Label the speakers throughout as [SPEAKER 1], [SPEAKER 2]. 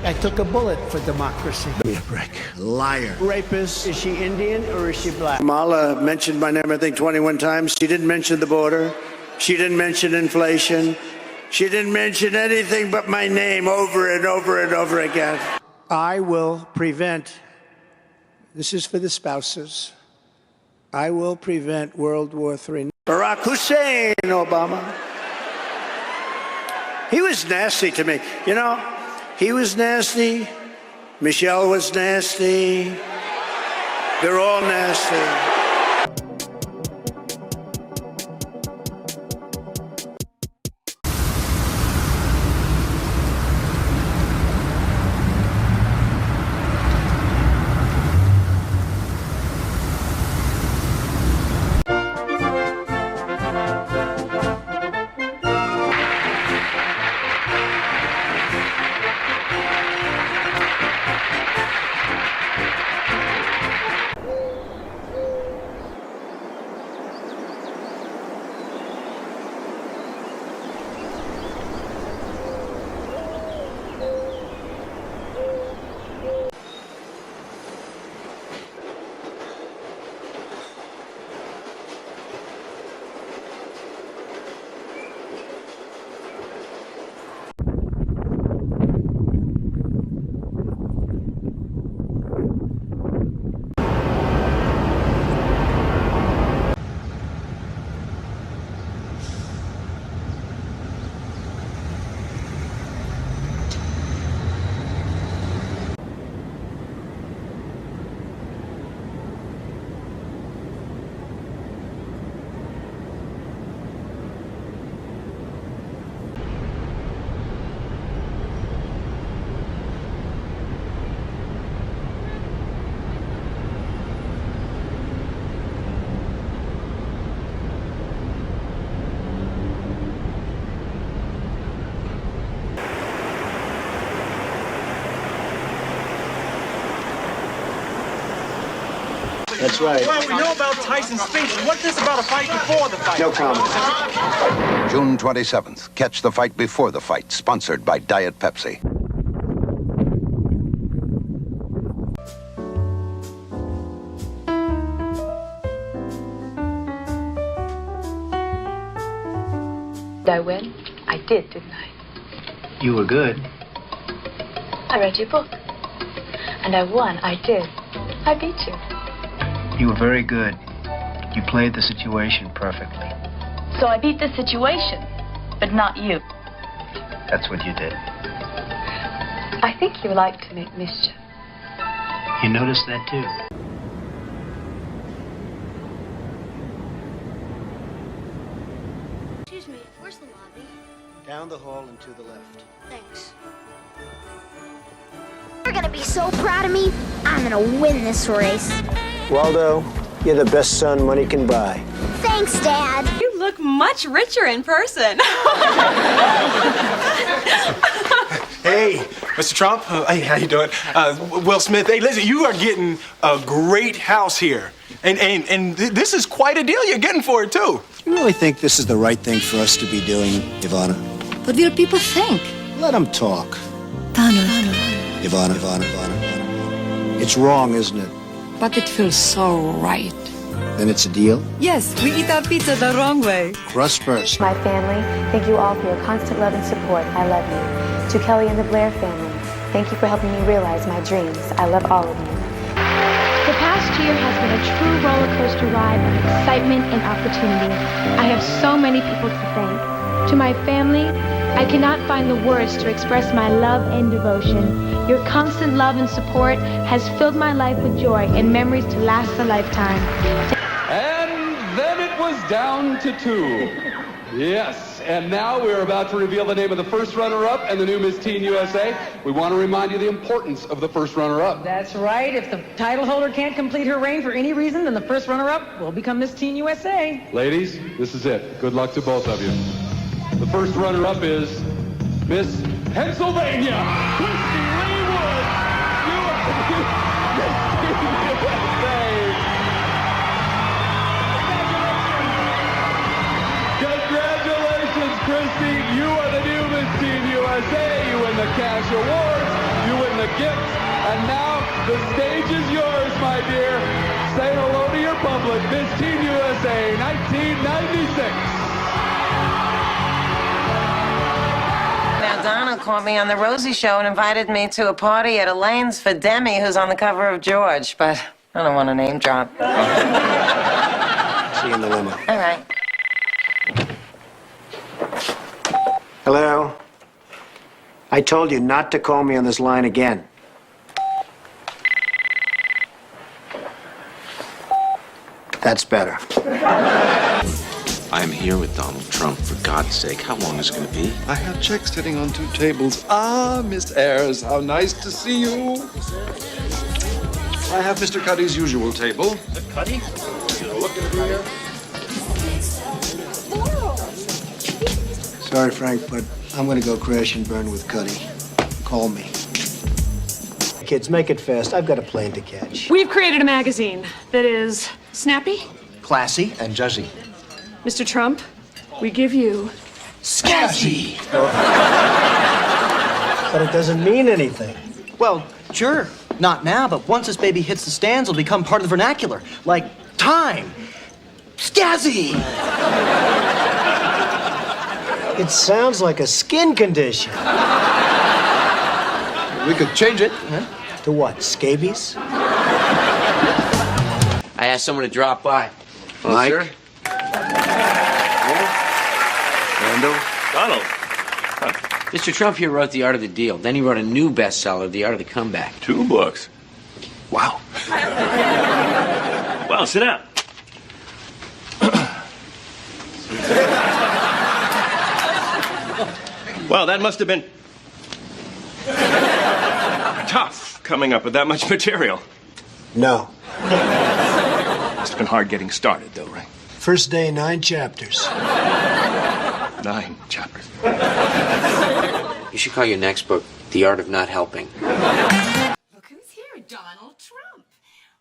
[SPEAKER 1] I took a bullet for democracy.
[SPEAKER 2] Be a prick. Liar.
[SPEAKER 1] Rapist. Is she Indian or is she black?
[SPEAKER 3] Kamala mentioned my name, I think, 21 times. She didn't mention the border. She didn't mention inflation. She didn't mention anything but my name over and over and over again. I will prevent, this is for the spouses, I will prevent World War III. Barack Hussein Obama. He was nasty to me. You know, he was nasty. Michelle was nasty. They're all nasty.
[SPEAKER 2] That's right.
[SPEAKER 4] Well, we know about Tyson's speech. What's this about a fight before the fight?
[SPEAKER 2] No comment.
[SPEAKER 5] June 27th. Catch the fight before the fight. Sponsored by Diet Pepsi.
[SPEAKER 6] Did I win? I did, didn't I?
[SPEAKER 7] You were good.
[SPEAKER 6] I read your book. And I won. I did. I beat you.
[SPEAKER 7] You were very good. You played the situation perfectly.
[SPEAKER 6] So I beat the situation, but not you.
[SPEAKER 7] That's what you did.
[SPEAKER 6] I think you like to make mischief.
[SPEAKER 7] You noticed that too.
[SPEAKER 8] Excuse me, where's the lobby?
[SPEAKER 3] Down the hall and to the left.
[SPEAKER 8] Thanks. You're gonna be so proud of me. I'm gonna win this race.
[SPEAKER 3] Waldo, you're the best son money can buy.
[SPEAKER 8] Thanks, Dad.
[SPEAKER 9] You look much richer in person.
[SPEAKER 4] Hey, Mr. Trump. Hey, how you doing? Will Smith. Hey, listen, you are getting a great house here. And this is quite a deal you're getting for it, too.
[SPEAKER 2] You really think this is the right thing for us to be doing, Ivana?
[SPEAKER 9] What will people think?
[SPEAKER 2] Let them talk.
[SPEAKER 9] Donald.
[SPEAKER 2] Ivana. It's wrong, isn't it?
[SPEAKER 9] But it feels so right.
[SPEAKER 2] Then it's a deal?
[SPEAKER 9] Yes, we eat our pizza the wrong way.
[SPEAKER 2] Crust first.
[SPEAKER 6] My family, thank you all for your constant love and support. I love you. To Kelly and the Blair family, thank you for helping me realize my dreams. I love all of you.
[SPEAKER 10] The past year has been a true roller coaster ride of excitement and opportunity. I have so many people to thank. To my family, I cannot find the words to express my love and devotion. Your constant love and support has filled my life with joy and memories to last a lifetime.
[SPEAKER 11] And then it was down to 2. Yes, and now we're about to reveal the name of the first runner-up and the new Miss Teen USA. We want to remind you the importance of the first runner-up.
[SPEAKER 9] That's right. If the title holder can't complete her reign for any reason, then the first runner-up will become Miss Teen USA.
[SPEAKER 11] Ladies, this is it. Good luck to both of you. The first runner-up is Miss Pennsylvania, Christy Lee Wood. Congratulations, Christy. You are the new Miss Teen USA. You win the cash awards. You win and a gift. And now the stage is yours, my dear. Say hello to your public. Miss Teen USA 1996.
[SPEAKER 12] Now, Donald called me on the Rosie Show and invited me to a party at Elaine's for Demi, who's on the cover of George, but I don't want to name drop.
[SPEAKER 3] See you in the limo.
[SPEAKER 12] All right.
[SPEAKER 3] Hello? I told you not to call me on this line again. That's better.
[SPEAKER 13] I'm here with Donald Trump, for God's sake. How long is it going to be?
[SPEAKER 14] I have checks sitting on 2 tables. Ah, Miss Ayres, how nice to see you. I have Mr. Cuddy's usual table.
[SPEAKER 13] Cuddy?
[SPEAKER 14] Look at here.
[SPEAKER 3] Sorry, Frank, but I'm gonna go crash and burn with Cuddy. Call me. Kids, make it fast. I've got a plane to catch.
[SPEAKER 15] We've created a magazine that is snappy,
[SPEAKER 3] Classy and jazzy.
[SPEAKER 15] Mr. Trump, we give you
[SPEAKER 3] Scazzy. But it doesn't mean anything.
[SPEAKER 16] Well, sure, not now, but once this baby hits the stands, it'll become part of the vernacular. Like time. Scazzy.
[SPEAKER 3] It sounds like a skin condition.
[SPEAKER 14] We could change it.
[SPEAKER 3] To what, scabies?
[SPEAKER 17] I asked someone to drop by.
[SPEAKER 14] Oh,
[SPEAKER 13] Mike?
[SPEAKER 14] sir?
[SPEAKER 13] Randall?
[SPEAKER 17] Donald. Mr. Trump here wrote The Art of the Deal. Then he wrote a new bestseller, The Art of the Comeback.
[SPEAKER 13] 2 books. Wow.
[SPEAKER 17] Well, sit down.
[SPEAKER 18] Well, that must have been tough coming up with that much material.
[SPEAKER 3] No.
[SPEAKER 18] Must have been hard getting started, though, right?
[SPEAKER 3] First day, 9 chapters.
[SPEAKER 18] 9 chapters.
[SPEAKER 17] You should call your next book The Art of Not Helping.
[SPEAKER 19] Look who's here, Donald Trump.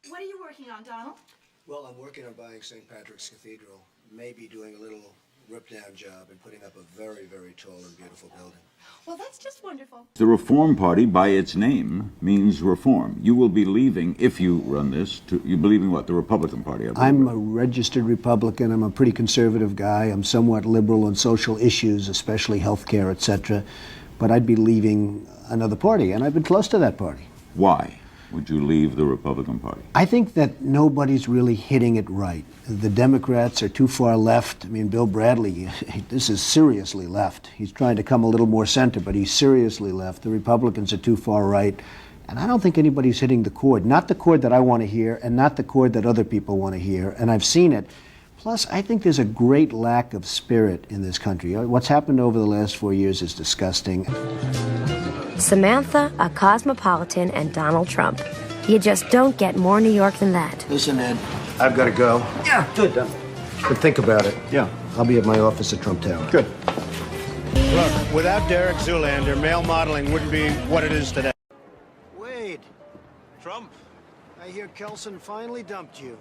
[SPEAKER 19] What are you working on, Donald?
[SPEAKER 3] Well, I'm working on buying St. Patrick's Cathedral. Maybe doing a little rip-down job and putting up a very, very tall and beautiful building.
[SPEAKER 19] Well, that's just wonderful.
[SPEAKER 20] The Reform Party, by its name, means reform. You will be leaving, if you run this, you're leaving what, the Republican Party?
[SPEAKER 3] I'm a registered Republican. I'm a pretty conservative guy. I'm somewhat liberal on social issues, especially health care, etc. But I'd be leaving another party, and I've been close to that party.
[SPEAKER 20] Why would you leave the Republican Party?
[SPEAKER 3] I think that nobody's really hitting it right. The Democrats are too far left. I mean, Bill Bradley, this is seriously left. He's trying to come a little more center, but he's seriously left. The Republicans are too far right. And I don't think anybody's hitting the chord. Not the chord that I want to hear, and not the chord that other people want to hear. And I've seen it. Plus, I think there's a great lack of spirit in this country. What's happened over the last 4 years is disgusting.
[SPEAKER 6] Samantha, a cosmopolitan, and Donald Trump. You just don't get more New York than that.
[SPEAKER 3] Listen, Ed, I've got to go.
[SPEAKER 16] Yeah, good.
[SPEAKER 3] But think about it.
[SPEAKER 16] Yeah.
[SPEAKER 3] I'll be at my office at Trump Tower.
[SPEAKER 16] Good.
[SPEAKER 1] Look, without Derek Zoolander, male modeling wouldn't be what it is today. Wade.
[SPEAKER 4] Trump?
[SPEAKER 1] I hear Kelson finally dumped you.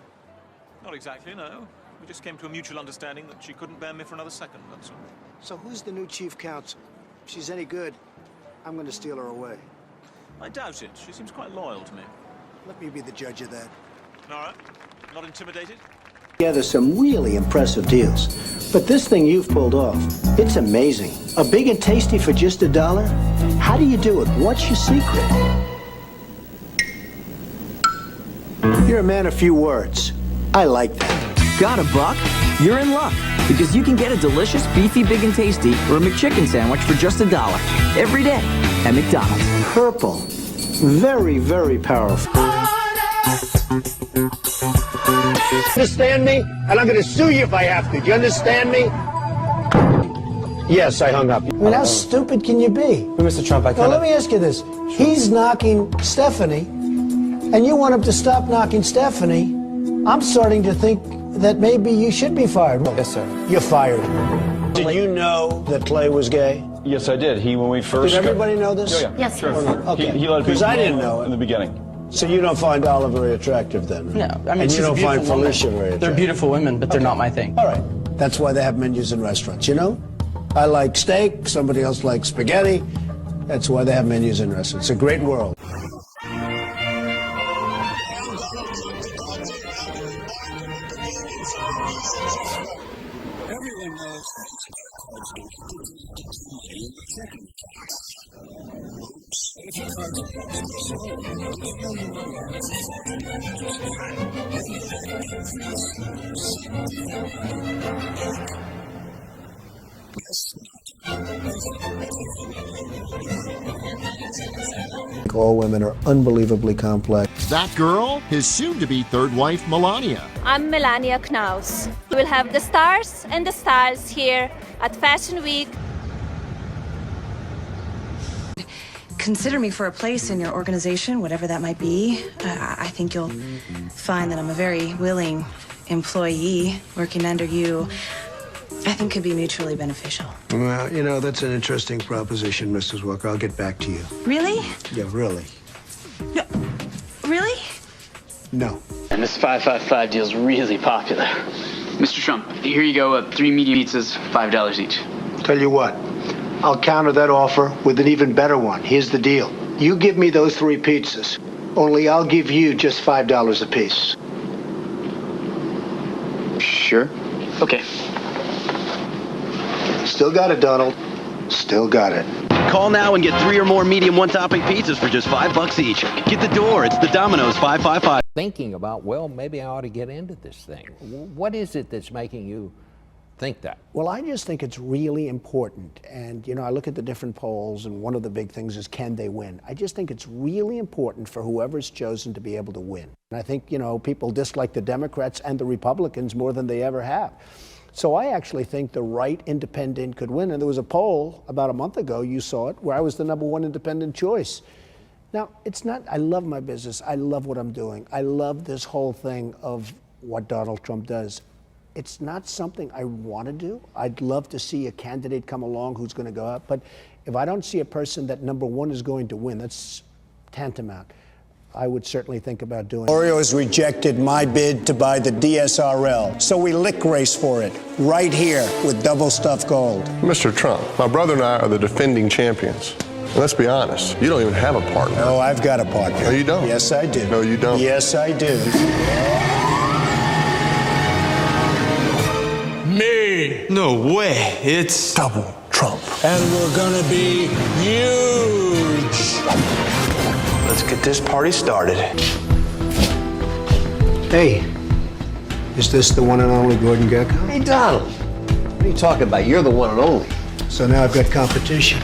[SPEAKER 4] Not exactly, no. We just came to a mutual understanding that she couldn't bear me for another second, that's all.
[SPEAKER 1] So who's the new chief counsel? If she's any good, I'm going to steal her away.
[SPEAKER 4] I doubt it. She seems quite loyal to me.
[SPEAKER 1] Let me be the judge of that.
[SPEAKER 4] All right. Not intimidated?
[SPEAKER 3] Yeah, there's some really impressive deals. But this thing you've pulled off, it's amazing. A big and tasty for just $1? How do you do it? What's your secret? You're a man of few words. I like that.
[SPEAKER 16] Got a buck? You're in luck. Because you can get a delicious beefy big and tasty or a McChicken sandwich for just $1 every day at McDonald's.
[SPEAKER 3] Purple. Very, very powerful. Understand me? And I'm going to sue you if I have to. Do you understand me? Yes, I hung up. I mean, how stupid can you be?
[SPEAKER 16] Mr. Trump, I
[SPEAKER 3] Now, let me ask you this. He's knocking Stephanie, and you want him to stop knocking Stephanie. I'm starting to think that maybe you should be fired.
[SPEAKER 16] Yes, sir.
[SPEAKER 3] You're fired. Did you know that Clay was gay?
[SPEAKER 21] Yes, I did. When we first...
[SPEAKER 3] Did everybody know this?
[SPEAKER 21] Oh, yeah.
[SPEAKER 19] Yes,
[SPEAKER 21] Sure.
[SPEAKER 3] Okay.
[SPEAKER 21] He let
[SPEAKER 3] Because
[SPEAKER 21] people
[SPEAKER 3] I didn't
[SPEAKER 21] know
[SPEAKER 3] know
[SPEAKER 21] in the beginning.
[SPEAKER 3] So you don't find Olive very attractive then?
[SPEAKER 16] No, I mean,
[SPEAKER 3] and
[SPEAKER 16] she's
[SPEAKER 3] you don't
[SPEAKER 16] a
[SPEAKER 3] find
[SPEAKER 16] beautiful
[SPEAKER 3] Felicia
[SPEAKER 16] woman.
[SPEAKER 3] very attractive?
[SPEAKER 16] They're beautiful women, but they're not my thing.
[SPEAKER 3] All right. That's why they have menus in restaurants, you know? I like steak, somebody else likes spaghetti.
[SPEAKER 2] That's why they have menus in restaurants. It's a great world.
[SPEAKER 5] Everyone knows
[SPEAKER 2] all women are unbelievably complex.
[SPEAKER 22] That girl, his soon-to-be third wife, Melania.
[SPEAKER 23] I'm Melania Knaus. We will have the stars and the styles here at Fashion Week.
[SPEAKER 24] Consider me for a place in your organization, whatever that might be. I think you'll find that I'm a very willing employee. Working under you, I think, could be mutually beneficial.
[SPEAKER 2] Well, you know, that's an interesting proposition, Mrs. Walker. I'll get back to you.
[SPEAKER 24] Really?
[SPEAKER 2] Yeah, really.
[SPEAKER 24] No. Really?
[SPEAKER 2] No.
[SPEAKER 25] And this 555 deal's really popular. Mr. Trump, here you go. 3 medium pizzas, $5 each.
[SPEAKER 3] Tell you what, I'll counter that offer with an even better one. Here's the deal. You give me those 3 pizzas, only I'll give you just $5 apiece.
[SPEAKER 25] Sure. Okay.
[SPEAKER 3] Still got it, Donald. Still got it.
[SPEAKER 26] Call now and get 3 or more medium one-topping pizzas for just $5 each. Get the door. It's the Domino's 555.
[SPEAKER 27] Thinking about, well, maybe I ought to get into this thing. What is it that's making you think that?
[SPEAKER 2] Well, I just think it's really important. And, you know, I look at the different polls, and one of the big things is, can they win? I just think it's really important for whoever's chosen to be able to win. And I think, you know, people dislike the Democrats and the Republicans more than they ever have. So I actually think the right independent could win. And there was a poll about a month ago, you saw it, where I was the #1 independent choice. Now, it's not, I love my business. I love what I'm doing. I love this whole thing of what Donald Trump does. It's not something I want to do. I'd love to see a candidate come along who's going to go up. But if I don't see a person that #1 is going to win, that's tantamount. I would certainly think about doing it.
[SPEAKER 28] Oreo has rejected my bid to buy the DSRL, so we lick race for it right here with double stuffed gold.
[SPEAKER 29] Mr. Trump, my brother and I are the defending champions. And let's be honest, you don't even have a partner.
[SPEAKER 28] Oh, I've got a partner.
[SPEAKER 29] No, you don't.
[SPEAKER 28] Yes, I do.
[SPEAKER 29] No, you don't.
[SPEAKER 28] Yes, I do.
[SPEAKER 30] Me? No way. It's
[SPEAKER 29] double Trump.
[SPEAKER 28] And we're gonna be huge.
[SPEAKER 26] Let's get this party started.
[SPEAKER 2] Hey, is this the one and only Gordon Gekko?
[SPEAKER 31] Hey, Donald. What are you talking about? You're the one and only.
[SPEAKER 2] So now I've got competition.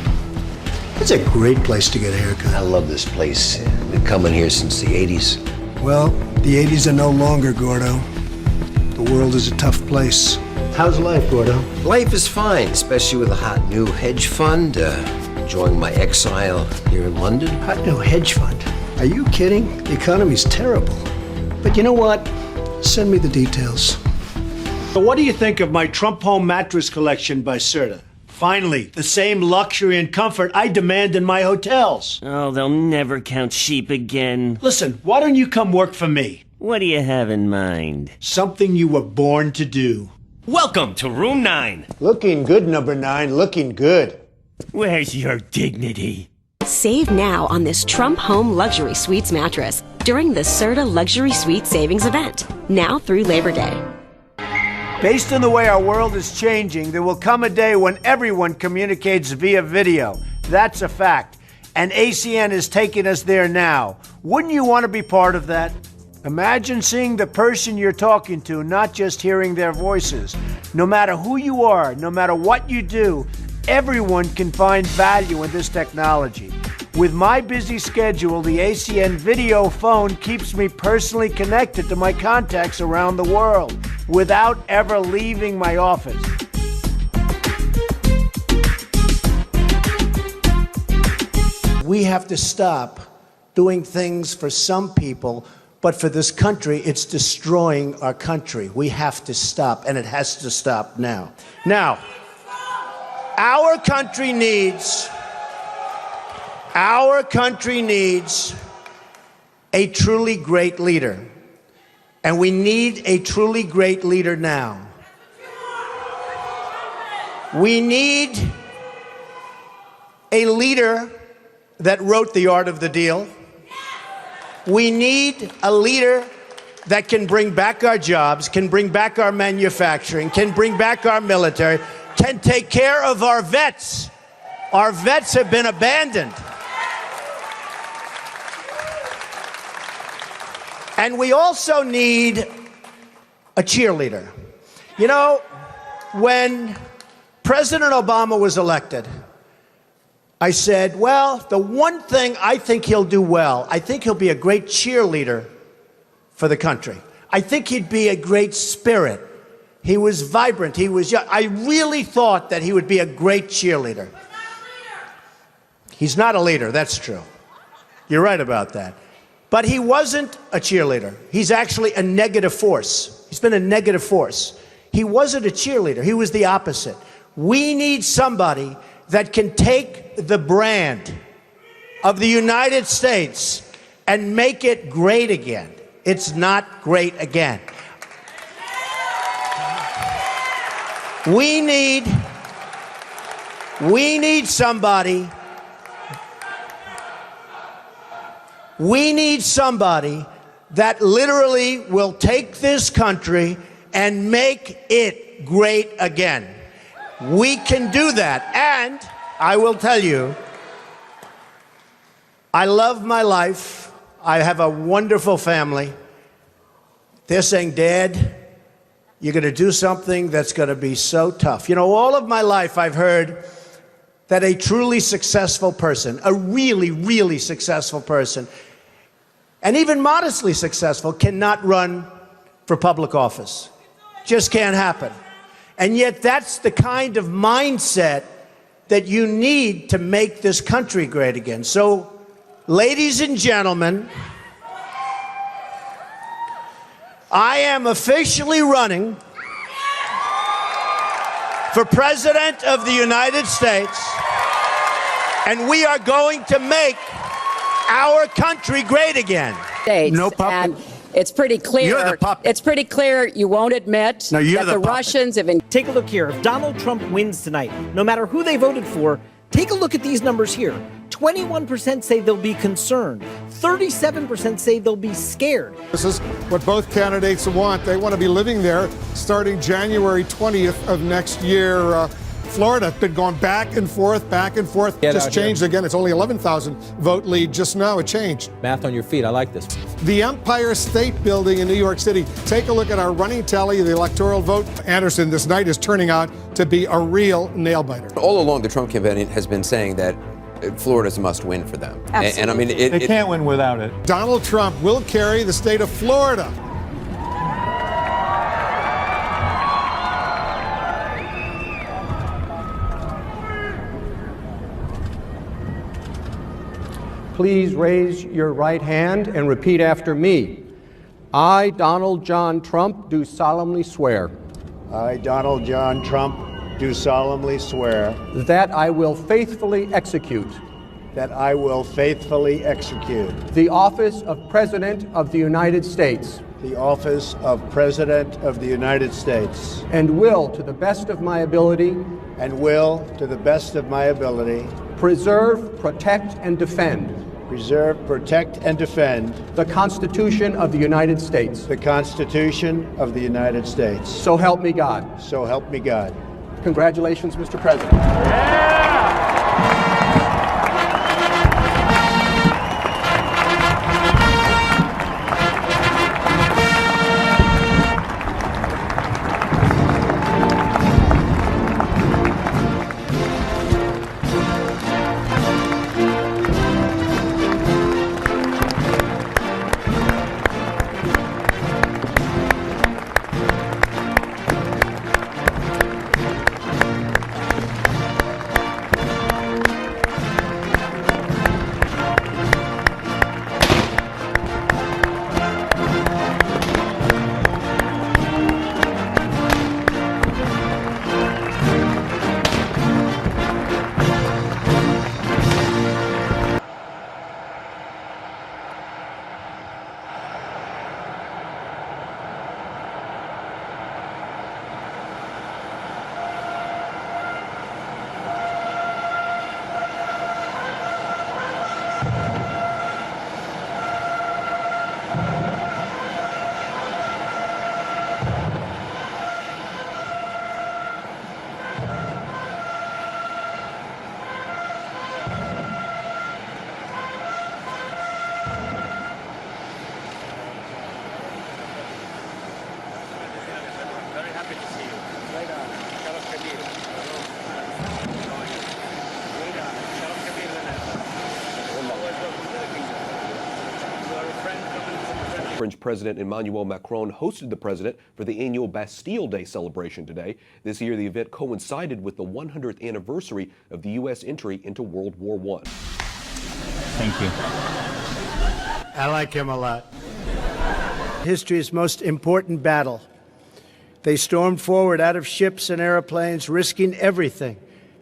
[SPEAKER 2] It's a great place to get a haircut.
[SPEAKER 31] I love this place. Been coming here since the 80s.
[SPEAKER 2] Well, the 80s are no longer, Gordo. The world is a tough place. How's life, Gordo?
[SPEAKER 31] Life is fine, especially with a hot new hedge fund. Enjoying my exile here in London.
[SPEAKER 2] Hot new hedge fund? Are you kidding? The economy's terrible. But you know what? Send me the details. So what do you think of my Trump home mattress collection by Serta? Finally, the same luxury and comfort I demand in my hotels.
[SPEAKER 32] Oh, they'll never count sheep again.
[SPEAKER 2] Listen, why don't you come work for me?
[SPEAKER 32] What do you have in mind?
[SPEAKER 2] Something you were born to do.
[SPEAKER 32] Welcome to room 9.
[SPEAKER 2] Looking good, number 9. Looking good.
[SPEAKER 32] Where's your dignity?
[SPEAKER 33] Save now on this Trump Home Luxury Suites mattress during the Serta Luxury Suite Savings Event, now through Labor Day.
[SPEAKER 3] Based on the way our world is changing, there will come a day when everyone communicates via video. That's a fact. And ACN is taking us there now. Wouldn't you want to be part of that? Imagine seeing the person you're talking to, not just hearing their voices. No matter who you are, no matter what you do, everyone can find value in this technology. With my busy schedule, the ACN video phone keeps me personally connected to my contacts around the world without ever leaving my office.
[SPEAKER 2] We have to stop doing things for some people, but for this country, it's destroying our country. We have to stop, and it has to stop now. Now, our country needs a truly great leader. And we need a truly great leader now. We need a leader
[SPEAKER 3] that wrote The Art of the Deal. We need a leader that can bring back our jobs, can bring back our manufacturing, can bring back our military, can take care of our vets. Our vets have been abandoned. And we also need a cheerleader. You know, when President Obama was elected, I said, well, the one thing I think he'll do well, I think he'll be a great cheerleader for the country. I think he'd be a great spirit. He was vibrant. He was young. I really thought that he would be a great cheerleader. He's not a leader, that's true. You're right about that. But he wasn't a cheerleader. He's actually a negative force. He's been a negative force. He wasn't a cheerleader. He was the opposite. We need somebody that can take the brand of the United States and make it great again. It's not great again. We need somebody. We need somebody that literally will take this country and make it great again. We can do that. And I will tell you, I love my life. I have a wonderful family. They're saying, Dad, you're going to do something that's going to be so tough. You know, all of my life I've heard that a truly successful person, a really, really successful person, and even modestly successful, cannot run for public office. Just can't happen. And yet that's the kind of mindset that you need to make this country great again. So, ladies and gentlemen, I am officially running for President of the United States, and we are going to make our country great again.
[SPEAKER 5] No puppet. And it's pretty clear.
[SPEAKER 3] You're the puppet.
[SPEAKER 5] It's pretty clear you won't admit that the Russians have been.
[SPEAKER 7] Take a look here. If Donald Trump wins tonight, no matter who they voted for, take a look at these numbers here. 21% say they'll be concerned. 37% say they'll be scared.
[SPEAKER 8] This is what both candidates want. They want to be living there starting January 20th of next year. Florida has been going back and forth, just changed again. It's only 11,000 vote lead just now. It changed.
[SPEAKER 27] Math on your feet. I like this.
[SPEAKER 8] The Empire State Building in New York City. Take a look at our running tally of the electoral vote. Anderson, this night is turning out to be a real nail-biter.
[SPEAKER 9] All along, the Trump campaign has been saying that Florida's a must-win for them. And I mean,
[SPEAKER 8] they can't win without it. Donald Trump will carry the state of Florida.
[SPEAKER 10] Please raise your right hand and repeat after me. I, Donald John Trump, do solemnly swear.
[SPEAKER 3] I, Donald John Trump, do solemnly swear
[SPEAKER 10] that I will faithfully execute.
[SPEAKER 3] That I will faithfully execute.
[SPEAKER 10] The office of President of the United States.
[SPEAKER 3] The office of President of the United States.
[SPEAKER 10] And will, to the best of my ability.
[SPEAKER 3] And will, to the best of my ability.
[SPEAKER 10] Preserve, protect, and defend.
[SPEAKER 3] Preserve, protect, and defend.
[SPEAKER 10] The Constitution of the United States.
[SPEAKER 3] The Constitution of the United States.
[SPEAKER 10] So help me God.
[SPEAKER 3] So help me God.
[SPEAKER 10] Congratulations, Mr. President.
[SPEAKER 1] Happy to see you. Right on. Sharaf Kabir. Sharaf Kabir. Always welcome to the kingdom. You are a friend coming from a friend.
[SPEAKER 4] French President Emmanuel Macron hosted the president for the annual Bastille Day celebration today. This year, the event coincided with the 100th anniversary of the U.S. entry into World War I.
[SPEAKER 1] Thank you.
[SPEAKER 3] I like him a lot. History's most important battle. They stormed forward out of ships and airplanes, risking everything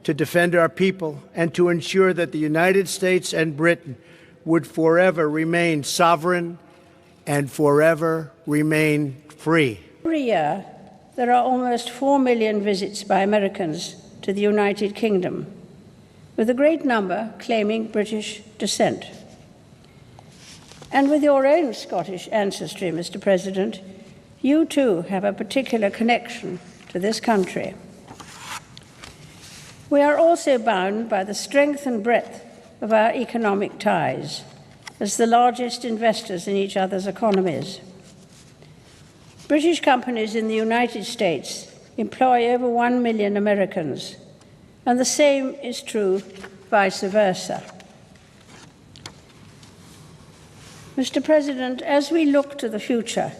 [SPEAKER 3] to defend our people and to ensure that the United States and Britain would forever remain sovereign and forever remain free.
[SPEAKER 6] Every year, there are almost 4 million visits by Americans to the United Kingdom, with a great number claiming British descent. And with your own Scottish ancestry, Mr. President, you too have a particular connection to this country. We are also bound by the strength and breadth of our economic ties as the largest investors in each other's economies. British companies in the United States employ over 1 million Americans, and the same is true vice versa. Mr. President, as we look to the future,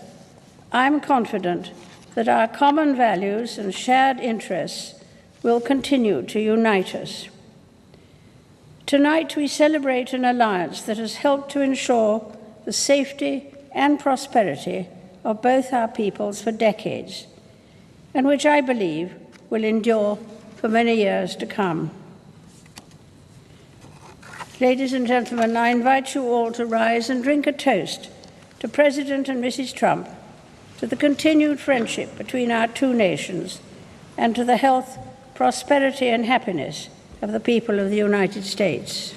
[SPEAKER 6] I'm confident that our common values and shared interests will continue to unite us. Tonight, we celebrate an alliance that has helped to ensure the safety and prosperity of both our peoples for decades, and which I believe will endure for many years to come. Ladies and gentlemen, I invite you all to rise and drink a toast to President and Mrs. Trump, to the continued friendship between our two nations, and to the health, prosperity, and happiness of the people of the United States.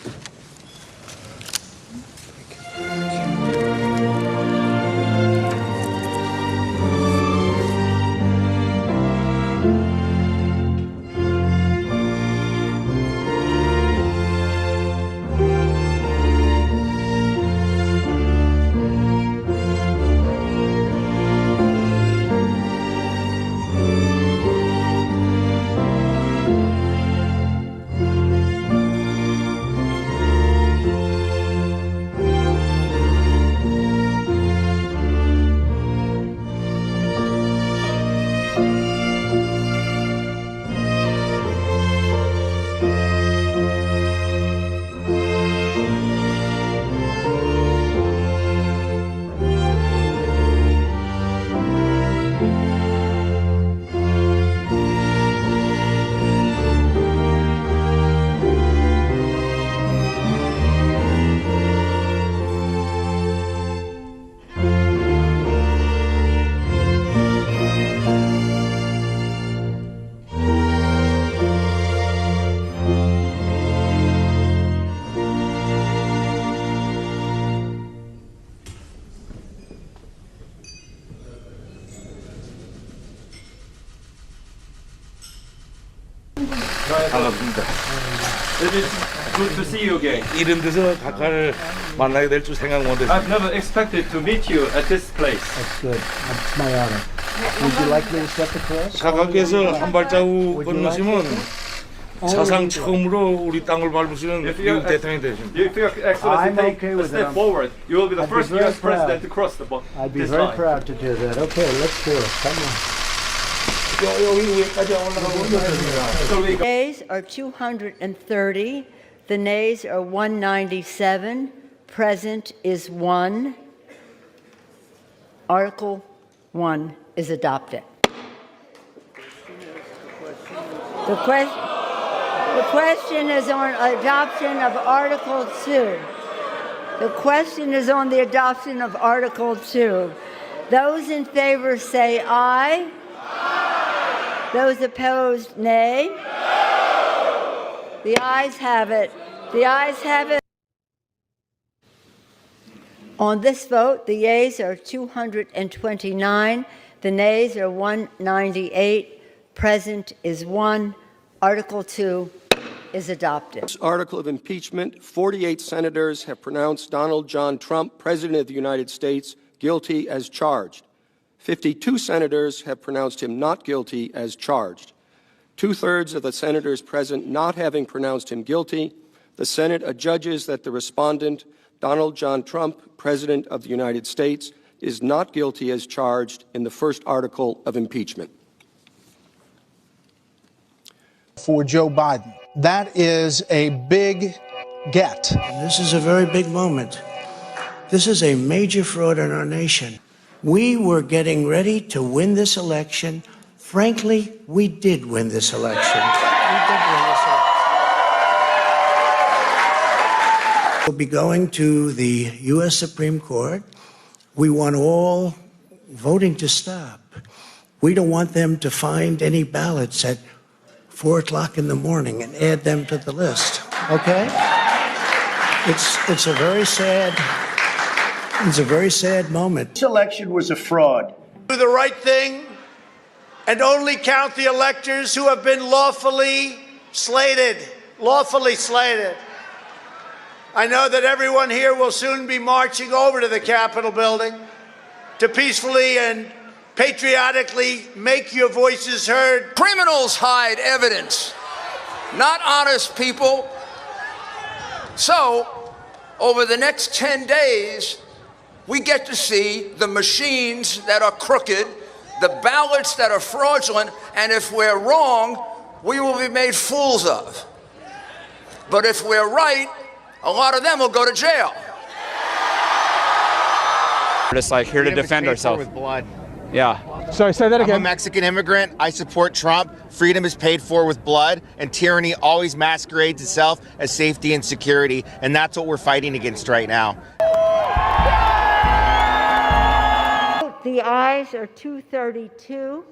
[SPEAKER 11] 반갑습니다. It is good to see you again. 이런 데서 각하를 만나게 될 줄 생각 못 했습니다. I've never expected to meet you at this place.
[SPEAKER 2] That's good. It's my honor. Would you like me to step across?
[SPEAKER 11] 각하께서 한 발자국 건너시면 사상 처음으로 우리 땅을 밟으시는 미국 대통령이 되십니다. If your excellency take a step forward, you will be the first U.S. president to cross the line.
[SPEAKER 2] I'd be very proud to do that. Okay, let's do it. Come on.
[SPEAKER 12] The yeas are 230, the nays are 197, present is 1. Article 1 is adopted. The question is on adoption of Article 2. The question is on the adoption of Article 2. Those in favor say aye. Those opposed, nay. No. The ayes have it. The ayes have it. On this vote, the yeas are 229. The nays are 198. Present is 1. Article 2 is adopted.
[SPEAKER 10] This article of impeachment, 48 senators have pronounced Donald John Trump, President of the United States, guilty as charged. 52 senators have pronounced him not guilty as charged. 2/3 of the senators present not having pronounced him guilty, the Senate adjudges that the respondent, Donald John Trump, President of the United States, is not guilty as charged in the first article of impeachment.
[SPEAKER 28] For Joe Biden, that is a big get.
[SPEAKER 3] This is a very big moment. This is a major fraud in our nation. We were getting ready to win this election. Frankly, we did win this election. We'll be going to the U.S. Supreme Court. We want all voting to stop. We don't want them to find any ballots at 4 o'clock in the morning and add them to the list. Okay? It's a very sad moment.
[SPEAKER 28] This election was a fraud.
[SPEAKER 3] Do the right thing and only count the electors who have been lawfully slated. Lawfully slated. I know that everyone here will soon be marching over to the Capitol building to peacefully and patriotically make your voices heard.
[SPEAKER 13] Criminals hide evidence, not honest people. So, over the next 10 days, we get to see the machines that are crooked, the ballots that are fraudulent, and if we're wrong, we will be made fools of. But if we're right, a lot of them will go to jail.
[SPEAKER 14] We're just like here to defend ourselves.
[SPEAKER 15] With blood.
[SPEAKER 14] Yeah.
[SPEAKER 15] Sorry, say that again. I'm a Mexican immigrant. I support Trump. Freedom is paid for with blood, and tyranny always masquerades itself as safety and security, and that's what we're fighting against right now.
[SPEAKER 12] The ayes are 232.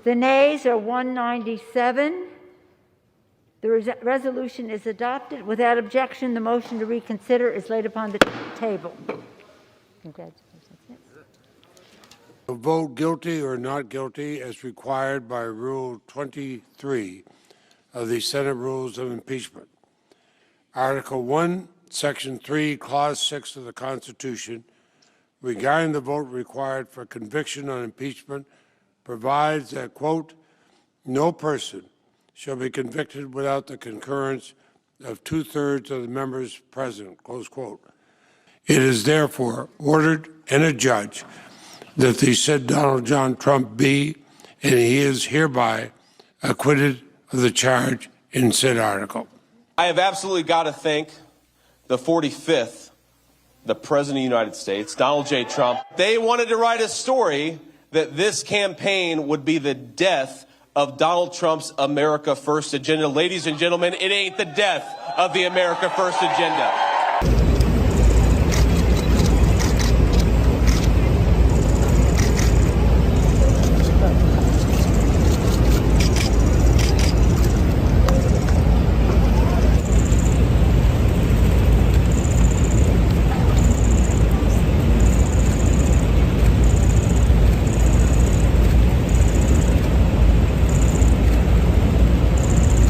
[SPEAKER 12] The nays are 197. The resolution is adopted. Without objection, the motion to reconsider is laid upon the table. Congratulations.
[SPEAKER 28] Vote guilty or not guilty as required by Rule 23 of the Senate Rules of Impeachment. Article 1, Section 3, Clause 6 of the Constitution, regarding the vote required for conviction on impeachment, provides that, quote, no person shall be convicted without the concurrence of 2/3 of the members present, close quote. It is therefore ordered and adjudged that the said Donald John Trump be, and he is hereby acquitted of the charge in said article.
[SPEAKER 16] I have absolutely got to thank the 45th, the President of the United States, Donald J. Trump. They wanted to write a story that this campaign would be the death of Donald Trump's America First agenda. Ladies and gentlemen, it ain't the death of the America First agenda.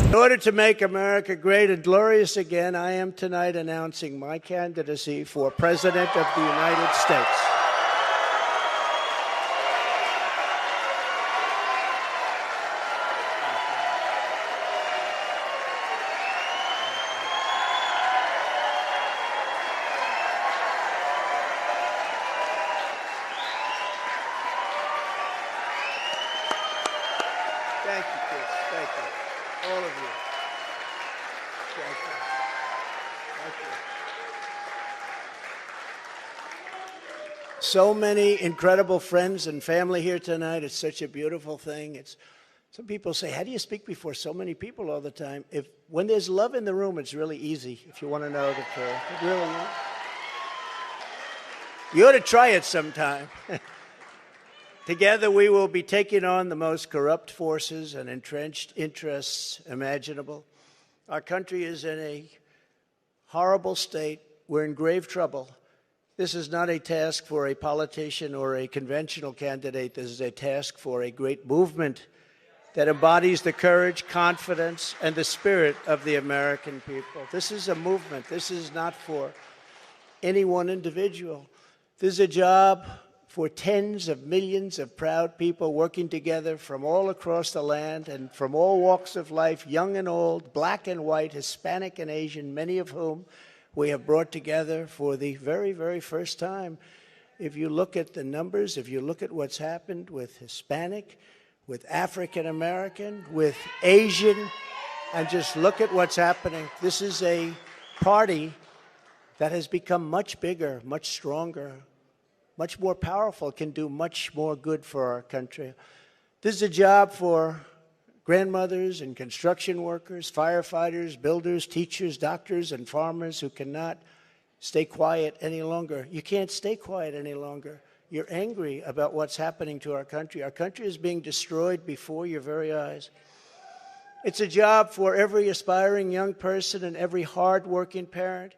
[SPEAKER 3] In order to make America great and glorious again, I am tonight announcing my candidacy for President of the United States. Thank you, kids. Thank you. All of you. Thank you. Thank you. So many incredible friends and family here tonight. It's such a beautiful thing. Some people say, how do you speak before so many people all the time? When there's love in the room, it's really easy, if you want to know the truth. It really is. You ought to try it sometime. Together we will be taking on the most corrupt forces and entrenched interests imaginable. Our country is in a horrible state. We're in grave trouble. This is not a task for a politician or a conventional candidate. This is a task for a great movement that embodies the courage, confidence, and the spirit of the American people. This is a movement. This is not for any one individual. This is a job for tens of millions of proud people working together from all across the land and from all walks of life, young and old, black and white, Hispanic and Asian, many of whom we have brought together for the very, very first time. If you look at the numbers, if you look at what's happened with Hispanic, with African American, with Asian, and just look at what's happening. This is a party that has become much bigger, much stronger, much more powerful, can do much more good for our country. This is a job for grandmothers and construction workers, firefighters, builders, teachers, doctors, and farmers who cannot stay quiet any longer. You can't stay quiet any longer. You're angry about what's happening to our country. Our country is being destroyed before your very eyes. It's a job for every aspiring young person and every hard-working parent,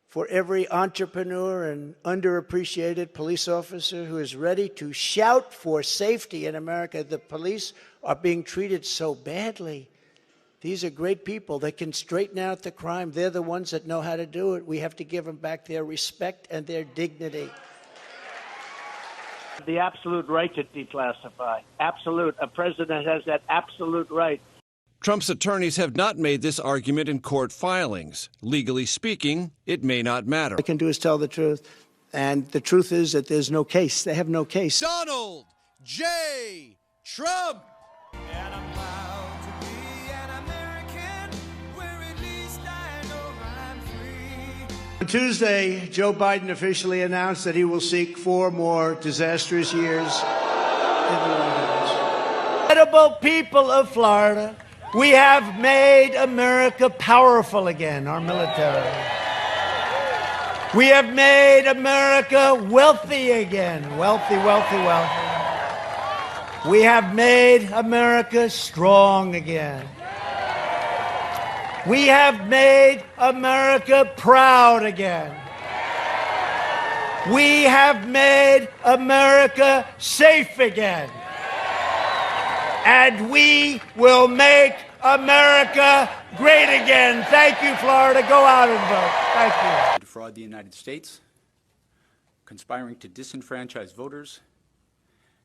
[SPEAKER 3] for every entrepreneur and underappreciated police officer who is ready to shout for safety in America. The police are being treated so badly. These are great people. They can straighten out the crime. They're the ones that know how to do it. We have to give them back their respect and their dignity.
[SPEAKER 17] The absolute right to declassify. Absolute. A president has that absolute right.
[SPEAKER 18] Trump's attorneys have not made this argument in court filings. Legally speaking, it may not matter.
[SPEAKER 3] All they can do is tell the truth. And the truth is that there's no case. They have no case.
[SPEAKER 18] Donald J. Trump.
[SPEAKER 19] And I'm proud to be an American, where at least I know I'm free.
[SPEAKER 3] On Tuesday, Joe Biden officially announced that he will seek 4 more disastrous years in the White House. Incredible people of Florida. We have made America powerful again, our military. We have made America wealthy again. Wealthy, wealthy, wealthy. We have made America strong again. We have made America proud again. We have made America safe again. And we will make America great again. Thank you, Florida. Go out and vote. Thank you.
[SPEAKER 20] Defraud the United States, conspiring to disenfranchise voters,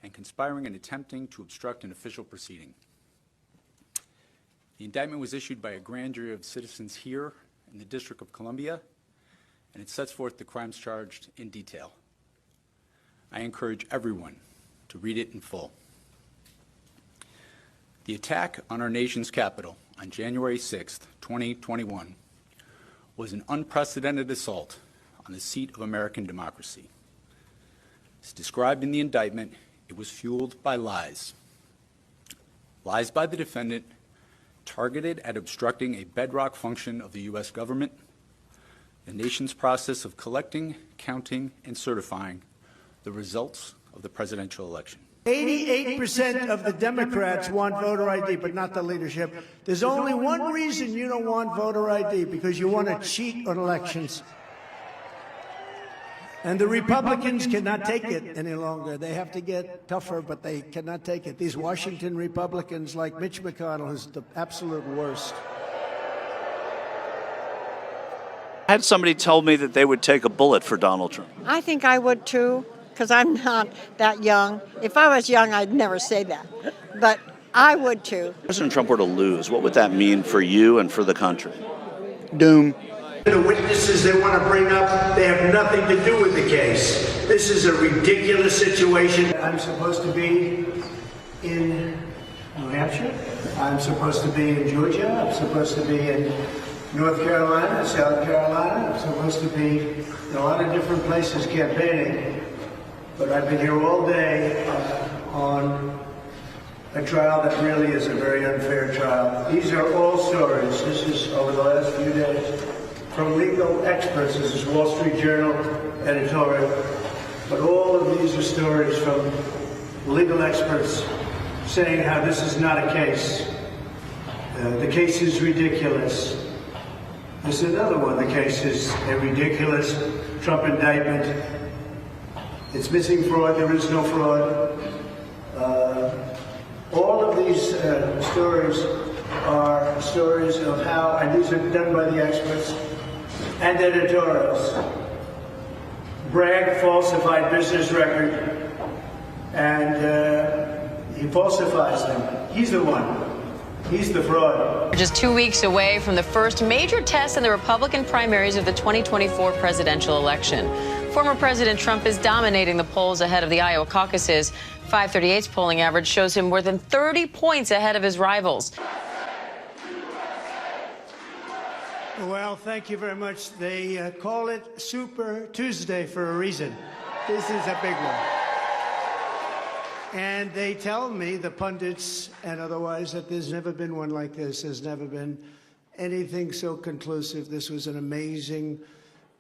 [SPEAKER 20] and conspiring and attempting to obstruct an official proceeding. The indictment was issued by a grand jury of citizens here in the District of Columbia, and it sets forth the crimes charged in detail. I encourage everyone to read it in full. The attack on our nation's capital on January 6th, 2021, was an unprecedented assault on the seat of American democracy. As described in the indictment, it was fueled by lies. Lies by the defendant targeted at obstructing a bedrock function of the U.S. government, the nation's process of collecting, counting, and certifying the results of the presidential election.
[SPEAKER 3] 88% of the Democrats want voter ID, but not the leadership. There's only one reason you don't want voter ID, because you want to cheat on elections. And the Republicans cannot take it any longer. They have to get tougher, but they cannot take it. These Washington Republicans like Mitch McConnell is the absolute worst.
[SPEAKER 21] I had somebody tell me that they would take a bullet for Donald Trump.
[SPEAKER 22] I think I would too, because I'm not that young. If I was young, I'd never say that. But I would too.
[SPEAKER 21] If President Trump were to lose, what would that mean for you and for the country?
[SPEAKER 3] Doom. The witnesses they want to bring up, they have nothing to do with the case. This is a ridiculous situation. I'm supposed to be in New Hampshire. I'm supposed to be in Georgia. I'm supposed to be in North Carolina, South Carolina. I'm supposed to be in a lot of different places campaigning. But I've been here all day on a trial that really is a very unfair trial. These are all stories. This is over the last few days from legal experts. This is Wall Street Journal editorial. But all of these are stories from legal experts saying how this is not a case. The case is ridiculous. This is another one. The case is a ridiculous Trump indictment. It's missing fraud. There is no fraud. All of these stories are stories of how, and these are done by the experts, and editorials. Bragg falsified business record. and he falsifies them. He's the one. He's the fraud.
[SPEAKER 5] We're just 2 weeks away from the first major test in the Republican primaries of the 2024 presidential election. Former President Trump is dominating the polls ahead of the Iowa caucuses. 538's polling average shows him more than 30 points ahead of his rivals.
[SPEAKER 3] Well, thank you very much. They call it Super Tuesday for a reason. This is a big one. And they tell me, the pundits and otherwise, that there's never been one like this. There's never been anything so conclusive. This was an amazing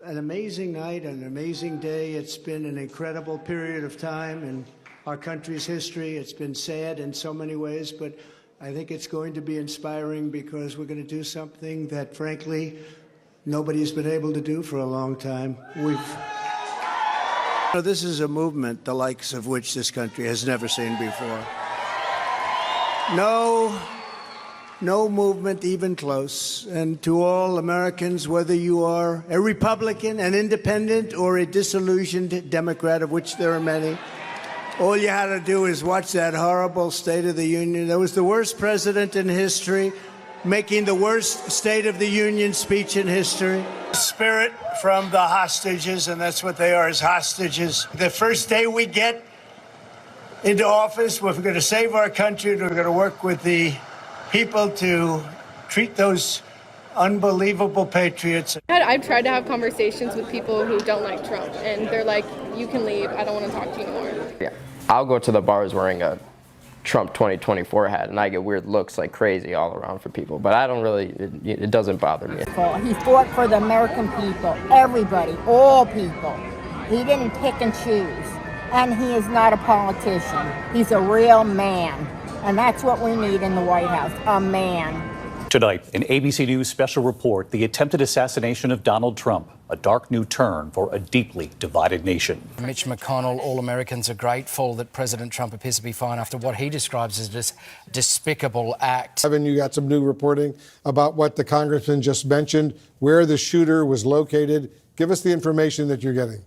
[SPEAKER 3] night, an amazing day. It's been an incredible period of time in our country's history. It's been sad in so many ways, but I think it's going to be inspiring because we're going to do something that, frankly, nobody's been able to do for a long time. This is a movement the likes of which this country has never seen before. No movement even close. And to all Americans, whether you are a Republican, an independent, or a disillusioned Democrat, of which there are many, all you had to do is watch that horrible State of the Union. That was the worst president in history, making the worst State of the Union speech in history. Spirit from the hostages, and that's what they are, as hostages. The first day we get into office, we're going to save our country, and we're going to work with the people to treat those unbelievable patriots.
[SPEAKER 7] I've tried to have conversations with people who don't like Trump, and they're like, you can leave, I don't want to talk to you anymore.
[SPEAKER 9] Yeah. I'll go to the bars wearing a Trump 2024 hat, and I get weird looks like crazy all around for people, but I don't really, it doesn't bother me.
[SPEAKER 23] He fought for the American people, everybody, all people. He didn't pick and choose, and he is not a politician. He's a real man, and that's what we need in the White House, a man.
[SPEAKER 24] Tonight, an ABC News special report, the attempted assassination of Donald Trump, a dark new turn for a deeply divided nation.
[SPEAKER 25] Mitch McConnell, all Americans are grateful that President Trump appears to be fine after what he describes as this despicable act.
[SPEAKER 8] Evan, you got some new reporting about what the congressman just mentioned, where the shooter was located. Give us the information that you're getting.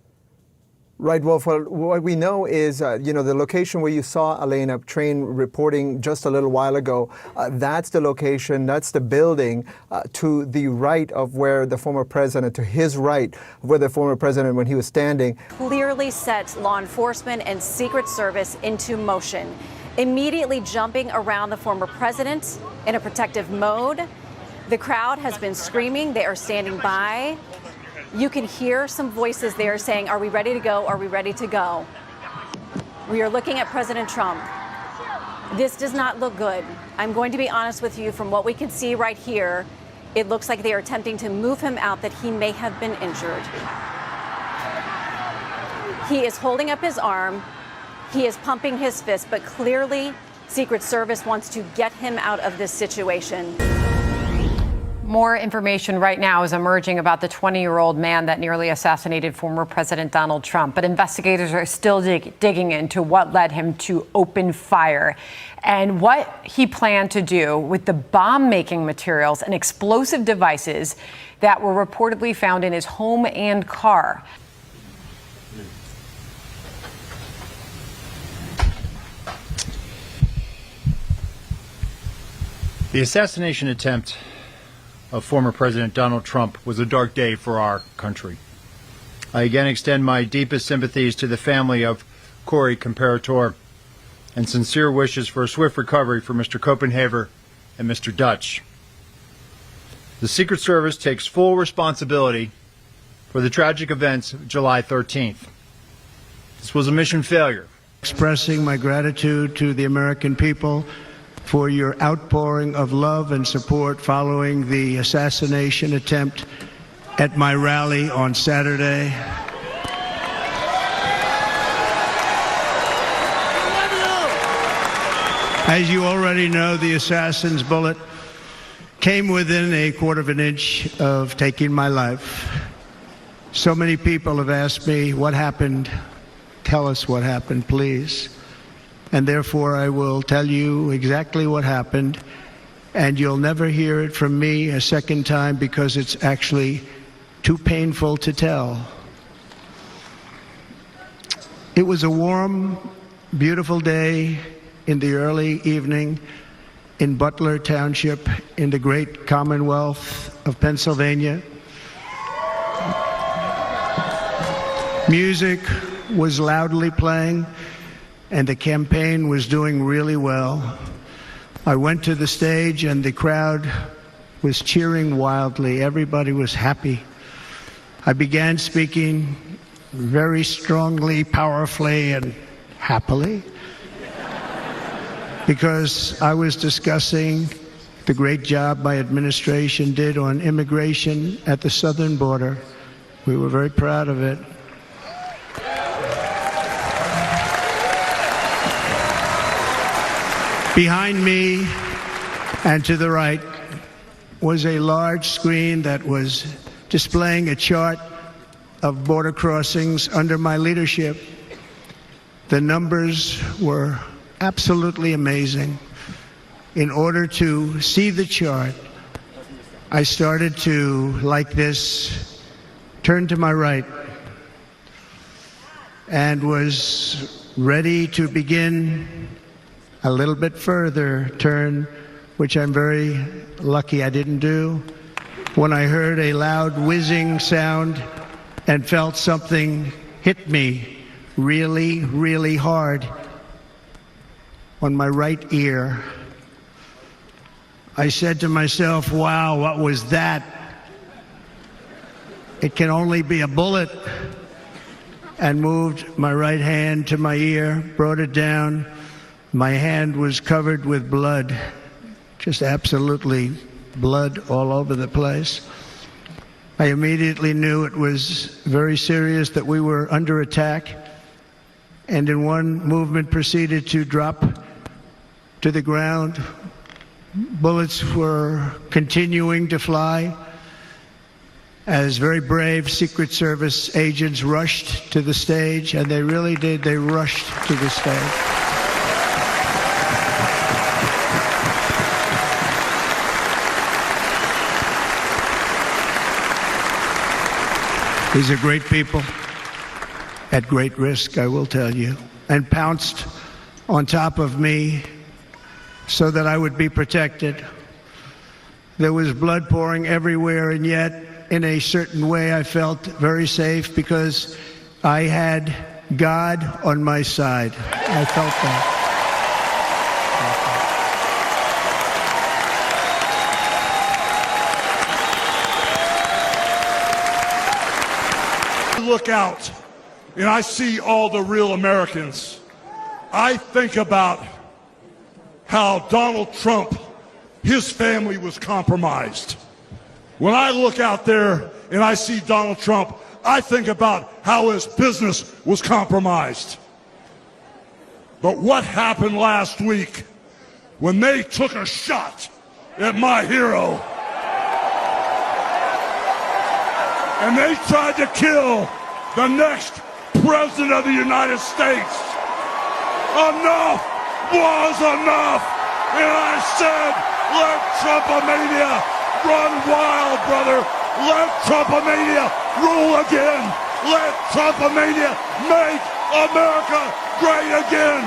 [SPEAKER 26] Right, Wolf. Well, what we know is, the location where you saw Elena Train reporting just a little while ago, that's the location, that's the building to the right of where the former president, to his right, where the former president, when he was standing.
[SPEAKER 27] Clearly set law enforcement and Secret Service into motion, immediately jumping around the former president in a protective mode. The crowd has been screaming. They are standing by. You can hear some voices there saying, are we ready to go? Are we ready to go? We are looking at President Trump. This does not look good. I'm going to be honest with you, from what we can see right here, it looks like they are attempting to move him out, that he may have been injured. He is holding up his arm. He is pumping his fist, but clearly Secret Service wants to get him out of this situation.
[SPEAKER 29] More information right now is emerging about the 20-year-old man that nearly assassinated former President Donald Trump. But investigators are still digging into what led him to open fire and what he planned to do with the bomb-making materials and explosive devices that were reportedly found in his home and car.
[SPEAKER 30] The assassination attempt of former President Donald Trump was a dark day for our country. I again extend my deepest sympathies to the family of Corey Comparator and sincere wishes for a swift recovery for Mr. Copenhaver and Mr. Dutch. The Secret Service takes full responsibility for the tragic events of July 13th. This was a mission failure.
[SPEAKER 3] Expressing my gratitude to the American people for your outpouring of love and support following the assassination attempt at my rally on Saturday. As you already know, the assassin's bullet came within a quarter of an inch of taking my life. So many people have asked me, what happened? Tell us what happened, please. And therefore, I will tell you exactly what happened, and you'll never hear it from me a second time because it's actually too painful to tell. It was a warm beautiful day in the early evening in Butler Township in the great Commonwealth of Pennsylvania. Music was loudly playing, and the campaign was doing really well. I went to the stage, and the crowd was cheering wildly. Everybody was happy. I began speaking very strongly, powerfully, and happily, because I was discussing the great job my administration did on immigration at the southern border. We were very proud of it. Behind me and to the right was a large screen that was displaying a chart of border crossings under my leadership. The numbers were absolutely amazing. In order to see the chart, I started to, like this, turn to my right and was ready to begin a little bit further turn, which I'm very lucky I didn't do, when I heard a loud whizzing sound and felt something hit me really, really hard on my right ear. I said to myself, wow, what was that? It can only be a bullet. And moved my right hand to my ear, brought it down. My hand was covered with blood, just absolutely blood all over the place. I immediately knew it was very serious, that we were under attack, and in one movement proceeded to drop to the ground. Bullets were continuing to fly as very brave Secret Service agents rushed to the stage, and they really did. They rushed to the stage. These are great people, at great risk, I will tell you, and pounced on top of me so that I would be protected. There was blood pouring everywhere, and yet, in a certain way, I felt very safe because I had God on my side. I felt that.
[SPEAKER 1] Look out and I see all the real Americans. I think about how Donald Trump, his family was compromised. When I look out there and I see Donald Trump, I think about how his business was compromised. But what happened last week when they took a shot at my hero and they tried to kill the next president of the United States? Enough was enough. And I said, let Trumpomania run wild, brother. Let Trumpomania rule again. Let Trumpomania make America great again.